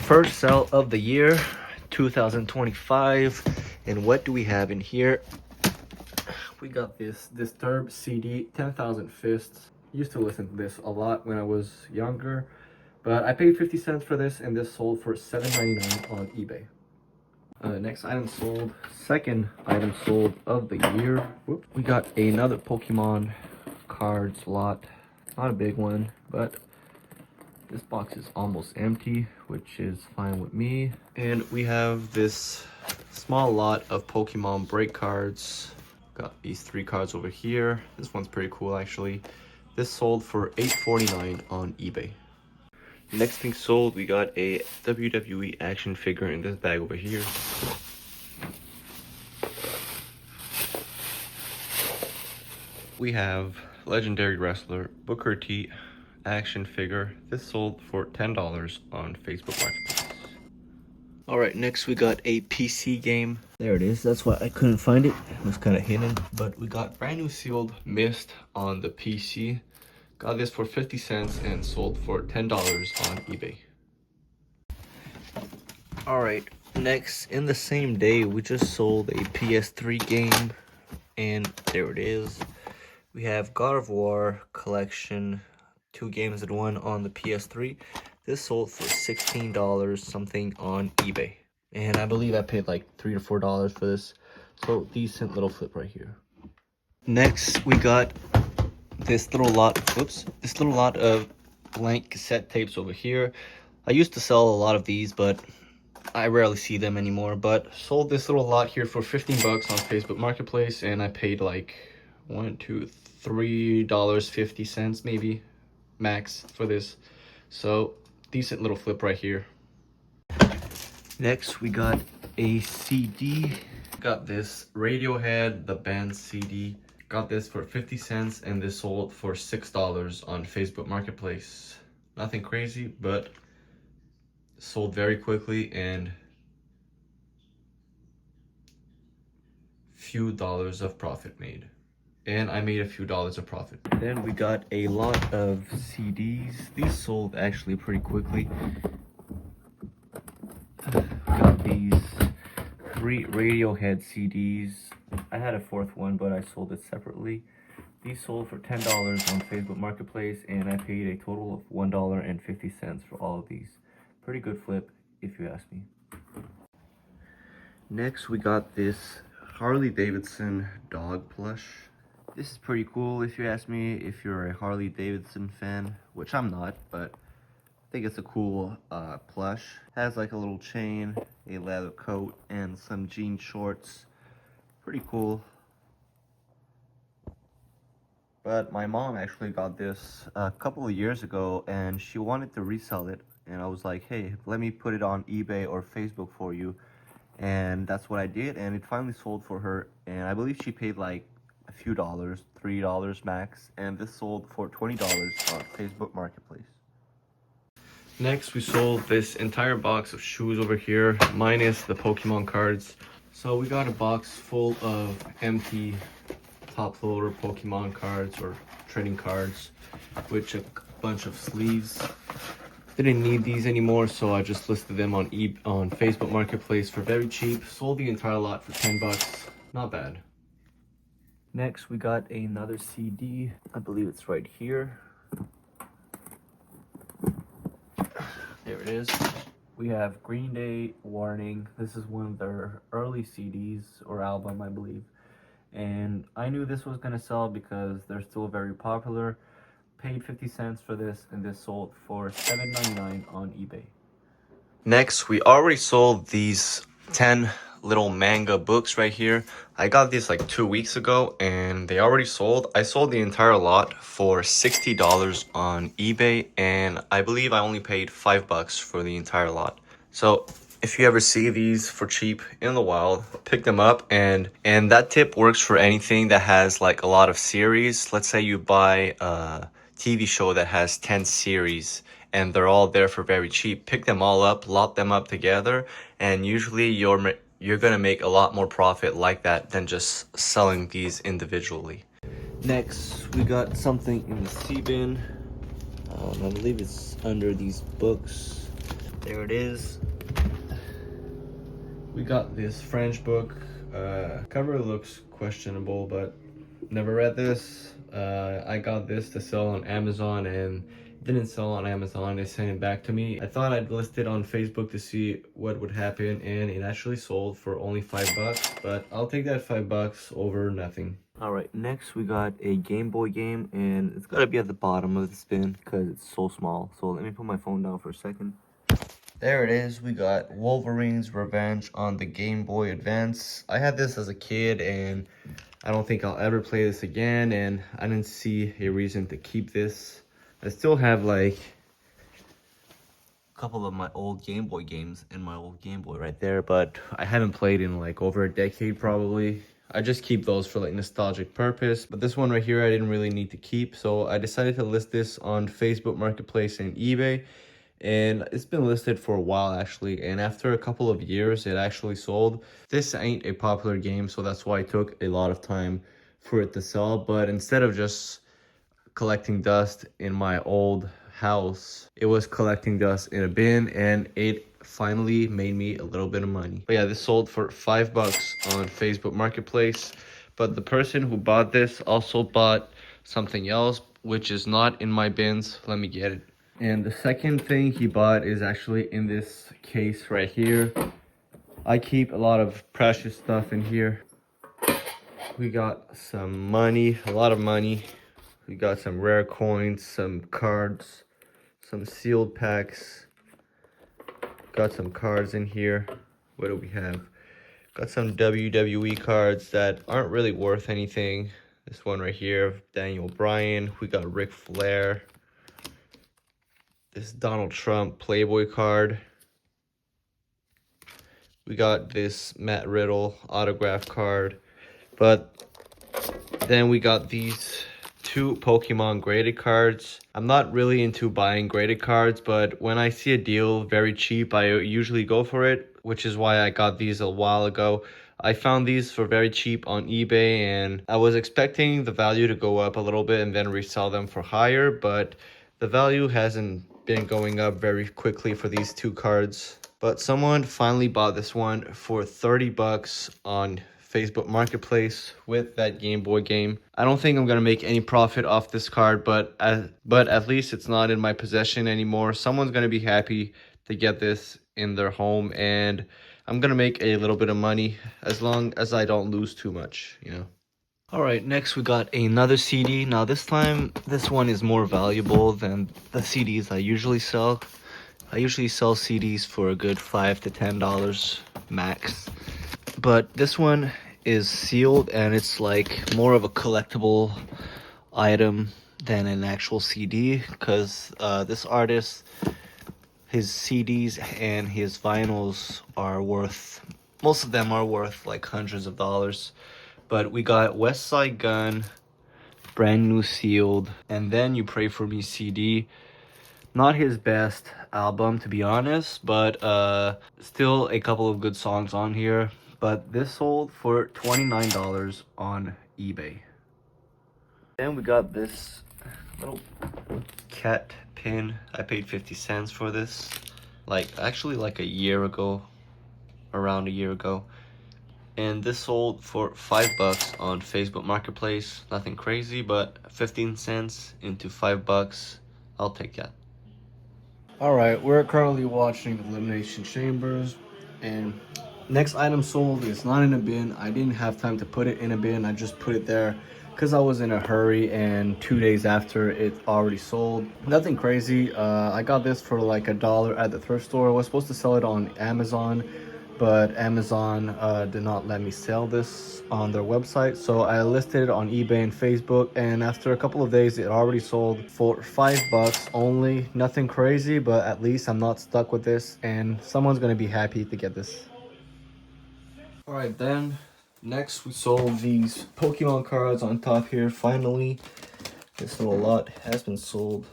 First sale of the year 2025. And what do we have in here? We got this Disturbed CD 10,000 Fists. Used to listen to this a lot when I was younger, but I paid 50 cents for this, and this sold for $7.99 on eBay. Next item sold, second item sold of the year. Whoop. We got another Pokemon cards lot. Not a big one, but this box is almost empty, which is fine with me. And we have this small lot of Pokemon break cards. Got these 3 cards over here. This one's pretty cool actually. This sold for $8.49 on eBay. Next thing sold, we got a WWE action figure in this bag over here. We have legendary wrestler Booker T action figure. This sold for $10 on Facebook Marketplace. Alright, next we got a PC game. There it is. That's why I couldn't find it. It was kind of hidden. But we got brand new sealed Mist on the PC. Got this for 50 cents and sold for $10 on eBay. Alright, next in the same day we just sold a PS3 game, and there it is. We have God of War Collection, 2 games in 1 on the PS3. This sold for $16 something on eBay. And I believe I paid like $3 to $4 for this. So decent little flip right here. Next we got this little lot of blank cassette tapes over here. I used to sell a lot of these, but I rarely see them anymore. But sold this little lot here for 15 bucks on Facebook Marketplace, and I paid like $3.50 maybe max for this. So decent little flip right here. Next we got a CD. Got this Radiohead, the band CD. Got this for 50 cents, and this sold for $6 on Facebook Marketplace. Nothing crazy, but sold very quickly and few dollars of profit made. And I made a few dollars of profit. Then we got a lot of CDs. These sold actually pretty quickly. Got these 3 Radiohead CDs. I had a 4th one, but I sold it separately. These sold for $10 on Facebook Marketplace, and I paid a total of $1.50 for all of these. Pretty good flip, if you ask me. Next, we got this Harley Davidson dog plush. This is pretty cool, if you ask me, if you're a Harley Davidson fan, which I'm not, but I think it's a cool plush. Has like a little chain, a leather coat, and some jean shorts. Pretty cool. But my mom actually got this a couple of years ago, and she wanted to resell it. And I was like, hey, let me put it on eBay or Facebook for you. And that's what I did, and it finally sold for her. And I believe she paid like a few dollars, $3 max. And this sold for $20 on Facebook Marketplace. Next, we sold this entire box of shoes over here, minus the Pokemon cards. So we got a box full of empty top loader Pokemon cards or trading cards, with a bunch of sleeves. Didn't need these anymore, so I just listed them on Facebook Marketplace for very cheap. Sold the entire lot for 10 bucks. Not bad. Next, we got another CD. I believe it's right here. There it is. We have Green Day Warning. This is one of their early CDs or album, I believe. And I knew this was gonna sell because they're still very popular. Paid 50 cents for this, and this sold for $7.99 on eBay. Next, we already sold these 10 little manga books right here. I got these like 2 weeks ago, and they already sold. I sold the entire lot for $60 on eBay, and I believe I only paid 5 bucks for the entire lot. So if you ever see these for cheap in the wild, pick them up. And that tip works for anything that has like a lot of series. Let's say you buy a TV show that has 10 series and they're all there for very cheap. Pick them all up, lot them up together, and usually you're gonna make a lot more profit like that than just selling these individually. Next, we got something in the C bin. I believe it's under these books. There it is. We got this French book. Cover looks questionable, but never read this. I got this to sell on Amazon and it didn't sell on Amazon. They sent it back to me. I thought I'd list it on Facebook to see what would happen, and it actually sold for only $5, but I'll take that $5 over nothing. All right, next we got a Game Boy game, and it's gotta be at the bottom of this bin because it's so small. So let me put my phone down for a second. There it is. We got Wolverine's Revenge on the Game Boy Advance. I had this as a kid, and I don't think I'll ever play this again, and I didn't see a reason to keep this. I still have like a couple of my old Game Boy games in my old Game Boy right there, but I haven't played in like over a decade probably. I just keep those for like nostalgic purpose, but this one right here I didn't really need to keep, so I decided to list this on Facebook Marketplace and eBay. And it's been listed for a while actually, and after a couple of years it actually sold. This ain't a popular game, so that's why it took a lot of time for it to sell. But instead of just collecting dust in my old house, it was collecting dust in a bin, and it finally made me a little bit of money. But yeah, this sold for $5 on Facebook Marketplace, but the person who bought this also bought something else which is not in my bins. Let me get it. And the second thing he bought is actually in this case right here. I keep a lot of precious stuff in here. We got some money, a lot of money. We got some rare coins, some cards, some sealed packs. Got some cards in here. What do we have? Got some WWE cards that aren't really worth anything. This one right here, Daniel Bryan. We got Ric Flair. This Donald Trump Playboy card. We got this Matt Riddle autograph card. But then we got these two Pokemon graded cards. I'm not really into buying graded cards, but when I see a deal very cheap, I usually go for it, which is why I got these a while ago. I found these for very cheap on eBay, and I was expecting the value to go up a little bit and then resell them for higher, but the value hasn't been going up very quickly for these two cards. But someone finally bought this one for $30 on Facebook Marketplace with that Game Boy game. I don't think I'm gonna make any profit off this card, but at least it's not in my possession anymore. Someone's gonna be happy to get this in their home, and I'm gonna make a little bit of money as long as I don't lose too much, you know. All right, next we got another CD. Now this time, this one is more valuable than the CDs I usually sell. I usually sell CDs for a good $5 to $10 max. But this one is sealed, and it's like more of a collectible item than an actual CD, because this artist, his CDs and his vinyls are worth, most of them are worth like hundreds of dollars. But we got West Side Gun, brand new sealed, and Then You Pray For Me CD. Not his best album, to be honest, but still a couple of good songs on here. But this sold for $29 on eBay. Then we got this little cat pin. I paid 50 cents for this. Actually like a year ago, around a year ago. And this sold for $5 on Facebook Marketplace. Nothing crazy, but 15 cents into $5. I'll take that. Alright, we're currently watching Elimination Chambers, and next item sold is not in a bin. I didn't have time to put it in a bin. I just put it there because I was in a hurry, and 2 days after it already sold. Nothing crazy. I got this for like $1 at the thrift store. I was supposed to sell it on Amazon, but Amazon did not let me sell this on their website, so I listed it on eBay and Facebook, and after a couple of days it already sold for $5 only. Nothing crazy, but at least I'm not stuck with this, and someone's gonna be happy to get this. All right, then next we sold these Pokemon cards on top here. Finally, this little lot has been sold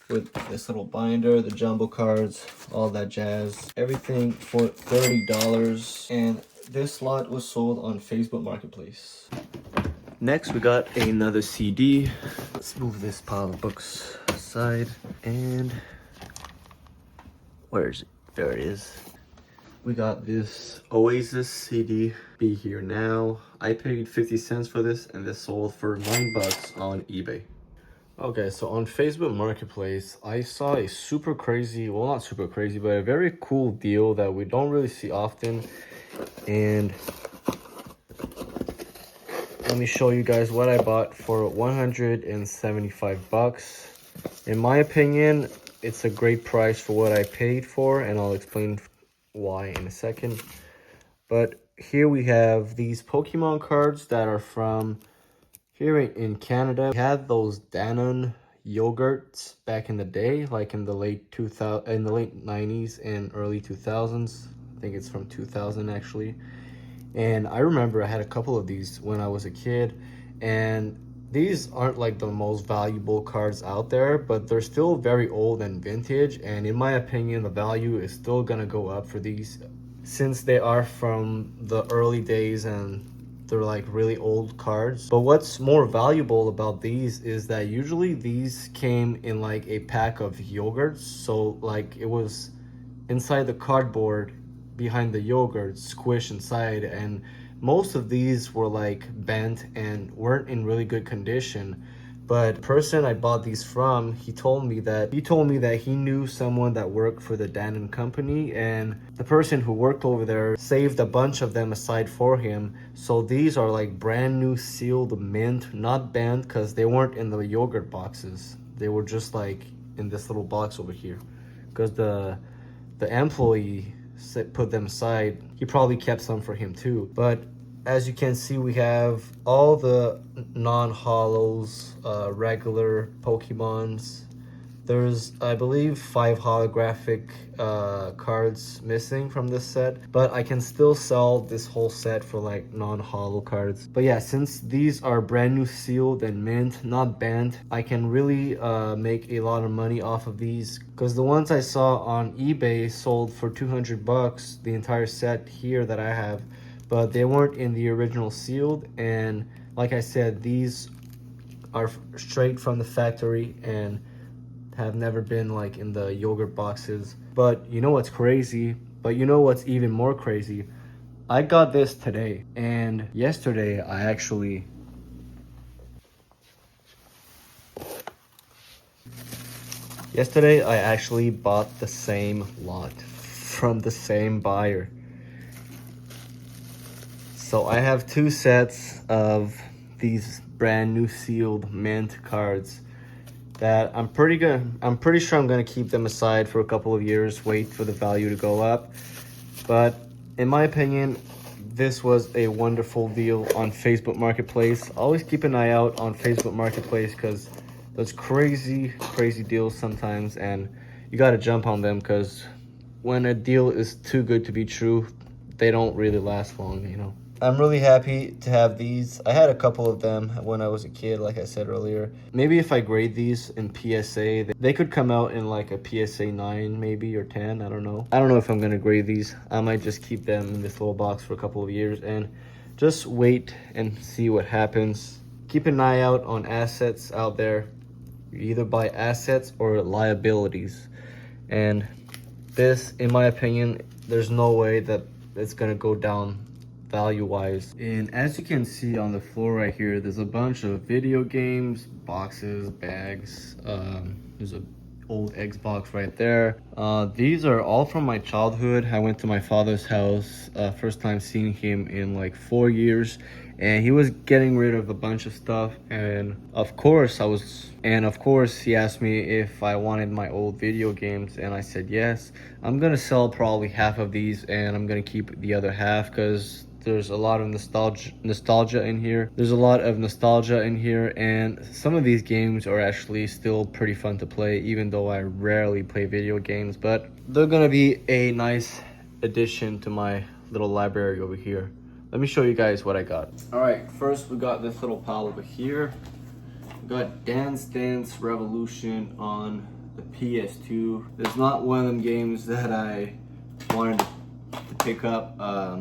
with this little binder, the jumbo cards, all that jazz, everything for $30, and this lot was sold on Facebook Marketplace. Next we got another CD. Let's move this pile of books aside, and Where is it? There it is. We got this Oasis CD, Be Here Now. I paid 50 cents for this, and this sold for $9 on eBay. Okay, so on Facebook Marketplace, I saw a super crazy, well, not super crazy, but a very cool deal that we don't really see often. And let me show you guys what I bought for 175 bucks. In my opinion, it's a great price for what I paid for, and I'll explain why in a second. But here we have these Pokemon cards that are from here in Canada. We had those Danone yogurts back in the day, like in the late 90s and early 2000s. I think it's from 2000 actually. And I remember I had a couple of these when I was a kid, and these aren't like the most valuable cards out there, but they're still very old and vintage, and in my opinion the value is still gonna go up for these since they are from the early days and they're like really old cards. But what's more valuable about these is that usually these came in like a pack of yogurts, so like it was inside the cardboard behind the yogurt squish inside, and most of these were like bent and weren't in really good condition. But the person I bought these from, he told me that he knew someone that worked for the Danone company, and the person who worked over there saved a bunch of them aside for him. So these are like brand new sealed mint, not bent, because they weren't in the yogurt boxes. They were just like in this little box over here, because the employee put them aside. He probably kept some for him too. But as you can see, we have all the non-holos, regular Pokemons. There's, I believe, 5 holographic cards missing from this set, but I can still sell this whole set for like non-holo cards. But yeah, since these are brand new sealed and mint, not banned, I can really make a lot of money off of these, because the ones I saw on eBay sold for 200 bucks, the entire set here that I have, but they weren't in the original sealed. And like I said, these are straight from the factory and have never been like in the yogurt boxes. But you know what's crazy? But you know what's even more crazy? I got this today, and yesterday I actually bought the same lot from the same buyer. So I have 2 sets of these brand new sealed mint cards that I'm pretty sure I'm gonna keep them aside for a couple of years, wait for the value to go up. But in my opinion, this was a wonderful deal on Facebook Marketplace. Always keep an eye out on Facebook Marketplace, because there's crazy deals sometimes, and you gotta jump on them, because when a deal is too good to be true, they don't really last long, you know. I'm really happy to have these. I had a couple of them when I was a kid, like I said earlier. Maybe if I grade these in PSA, they could come out in like a PSA 9 maybe, or 10, I don't know. I don't know if I'm gonna grade these. I might just keep them in this little box for a couple of years and just wait and see what happens. Keep an eye out on assets out there. You either buy assets or liabilities. And this, in my opinion, there's no way that it's gonna go down value wise. And as you can see on the floor right here, there's a bunch of video games, boxes, bags. There's a old Xbox right there. These are all from my childhood. I went to my father's house, first time seeing him in like 4 years, and he was getting rid of a bunch of stuff, and of course he asked me if I wanted my old video games, and I said yes. I'm gonna sell probably half of these, and I'm gonna keep the other half, because there's a lot of nostalgia in here. And some of these games are actually still pretty fun to play, even though I rarely play video games. But they're gonna be a nice addition to my little library over here. Let me show you guys what I got. All right, first we got this little pile over here. We got Dance Dance Revolution on the PS2. It's not one of them games that I wanted to pick up.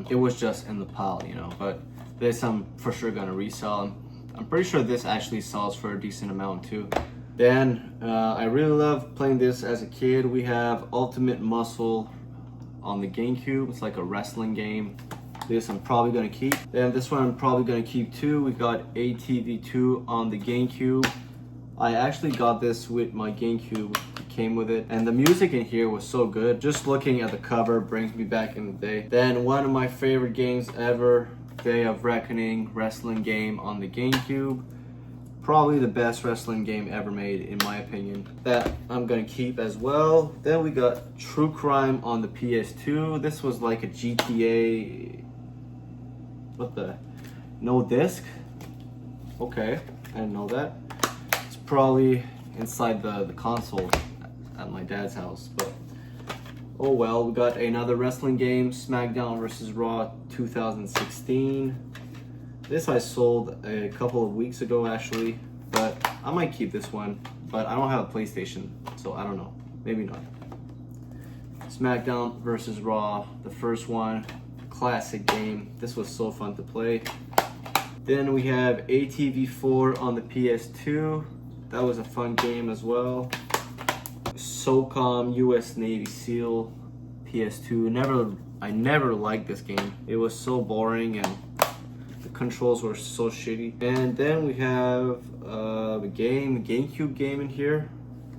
It was just in the pile, you know, but this I'm for sure gonna resell. I'm pretty sure this actually sells for a decent amount too. Then I really love playing this as a kid. We have Ultimate Muscle on the GameCube. It's like a wrestling game. This I'm probably gonna keep. Then this one I'm probably gonna keep too. We got ATV2 on the GameCube. I actually got this with my GameCube. It came with it. And the music in here was so good. Just looking at the cover brings me back in the day. Then one of my favorite games ever, Day of Reckoning wrestling game on the GameCube. Probably the best wrestling game ever made, in my opinion. That I'm gonna keep as well. Then we got True Crime on the PS2. This was like a GTA. What the? No disc? Okay, I didn't know that. It's probably inside the console at my dad's house, but oh well. We got another wrestling game, SmackDown vs. Raw 2016. This I sold a couple of weeks ago actually, but I might keep this one, but I don't have a PlayStation, so I don't know, maybe not. SmackDown vs. Raw, the first one, classic game. This was so fun to play. Then we have ATV4 on the PS2. That was a fun game as well. SOCOM US Navy SEAL, PS2. I never liked this game. It was so boring and controls were so shitty. And then we have the GameCube game in here.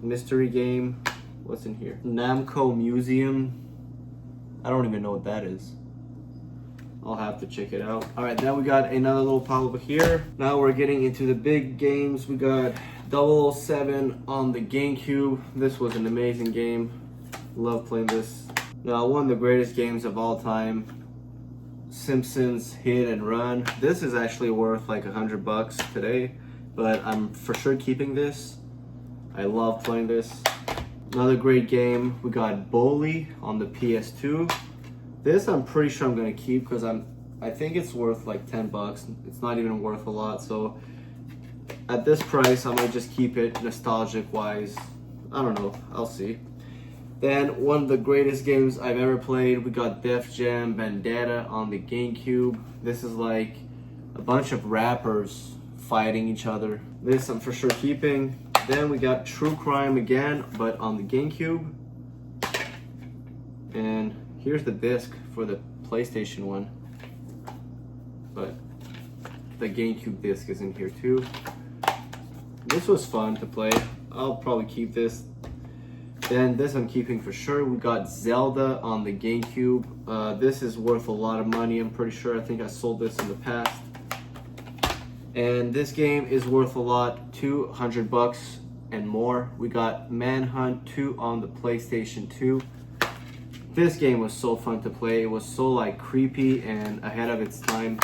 Mystery game. What's in here? Namco Museum. I don't even know what that is. I'll have to check it out. Alright, then we got another little pile over here. Now we're getting into the big games. We got 007 on the GameCube. This was an amazing game. Love playing this. Now, one of the greatest games of all time. Simpsons Hit and Run. This is actually worth like $100 today, but I'm for sure keeping this. I love playing this. Another great game. We got Bully on the PS2. This I'm pretty sure I'm gonna keep because I think it's worth like $10. It's not even worth a lot, so at this price I might just keep it nostalgic wise. I don't know, I'll see. Then one of the greatest games I've ever played, we got Def Jam Vendetta on the GameCube. This is like a bunch of rappers fighting each other. This I'm for sure keeping. Then we got True Crime again, but on the GameCube. And here's the disc for the PlayStation one. But the GameCube disc is in here too. This was fun to play. I'll probably keep this. Then this I'm keeping for sure. We got Zelda on the GameCube. This is worth a lot of money, I'm pretty sure. I think I sold this in the past. And this game is worth a lot, $200 and more. We got Manhunt 2 on the PlayStation 2. This game was so fun to play. It was so like creepy and ahead of its time.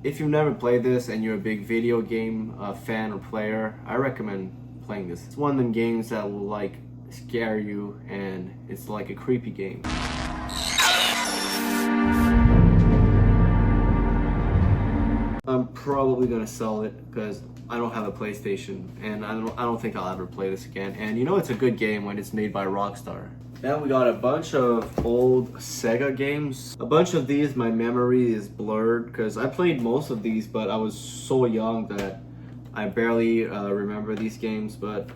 If you've never played this and you're a big video game fan or player, I recommend playing this. It's one of them games that will like scare you, and it's like a creepy game. I'm probably gonna sell it because I don't have a PlayStation, and I don't think I'll ever play this again. And you know it's a good game when it's made by Rockstar. Then we got a bunch of old Sega games. A bunch of these, my memory is blurred because I played most of these, but I was so young that I barely remember these games, but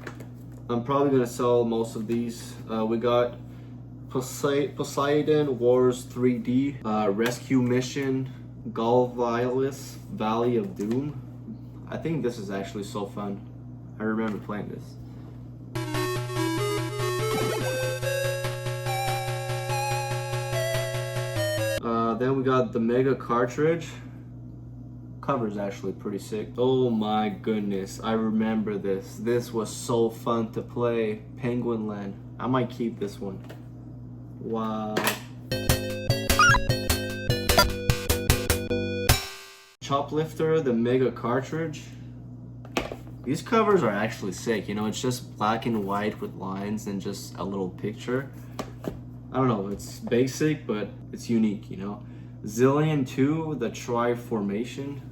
I'm probably gonna sell most of these. We got Poseidon Wars 3D, Rescue Mission, Galvalis Valley of Doom. I think this is actually so fun. I remember playing this. Then we got the Mega cartridge. Cover's actually pretty sick. Oh my goodness, I remember this. This was so fun to play. Penguin Land. I might keep this one. Wow. Choplifter, the Mega cartridge. These covers are actually sick. You know, it's just black and white with lines and just a little picture. I don't know, it's basic, but it's unique, you know. Zillion 2, the Tri-Formation.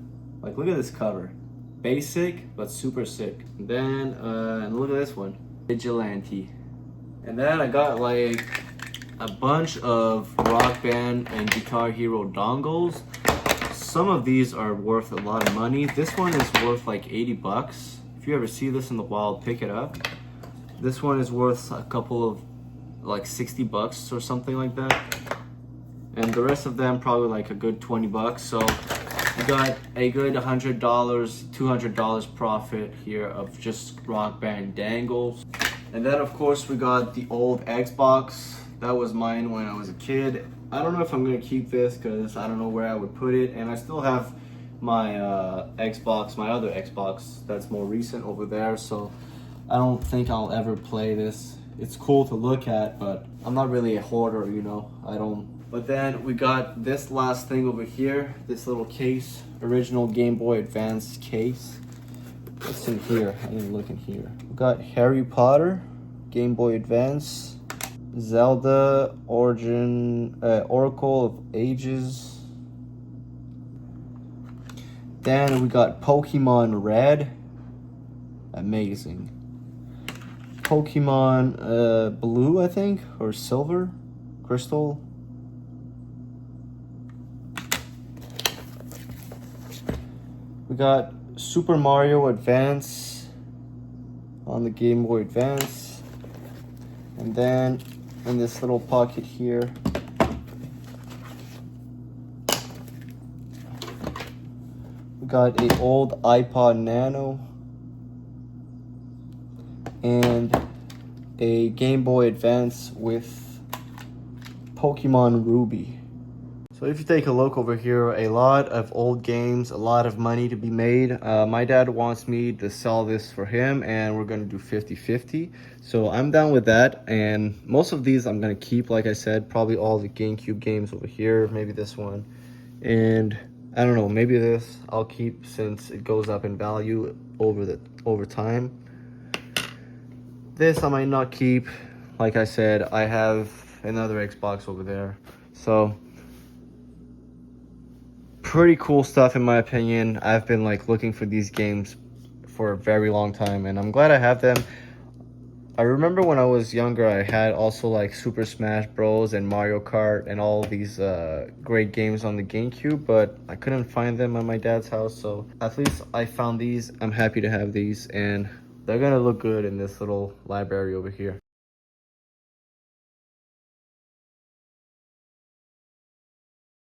Like, look at this cover. Basic, but super sick. And then, and look at this one. Vigilante. And then I got like a bunch of Rock Band and Guitar Hero dongles. Some of these are worth a lot of money. This one is worth like $80. If if you ever see this in the wild, pick it up. This one is worth a couple of like $60 or something like that, and the rest of them probably like a good $20. So you got a good $100, $200 profit here of just Rock Band dangles. And then of course we got the old Xbox. That was mine when I was a kid. I don't know if I'm gonna keep this because I don't know where I would put it, and I still have my Xbox, my other Xbox that's more recent over there, so I don't think I'll ever play this. It's cool to look at, but I'm not really a hoarder, you know. I don't. But then we got this last thing over here, this little case, original Game Boy Advance case. What's in here? I didn't look in here. We got Harry Potter, Game Boy Advance, Zelda, Oracle of Ages. Then we got Pokemon Red. Amazing. Pokemon Blue, I think, or Silver, Crystal. We got Super Mario Advance on the Game Boy Advance. And then in this little pocket here, we got an old iPod Nano and a Game Boy Advance with Pokemon Ruby. So if you take a look over here, a lot of old games, a lot of money to be made. My dad wants me to sell this for him, and we're gonna do 50-50. So I'm down with that, and most of these I'm gonna keep, like I said, probably all the GameCube games over here, maybe this one. And I don't know, maybe this I'll keep since it goes up in value over time. This I might not keep. Like I said, I have another Xbox over there. So pretty cool stuff in my opinion. I've been like looking for these games for a very long time, and I'm glad I have them. I remember when I was younger, I had also like Super Smash Bros. And Mario Kart and all these great games on the GameCube, but I couldn't find them at my dad's house, so at least I found these. I'm happy to have these, and they're gonna look good in this little library over here.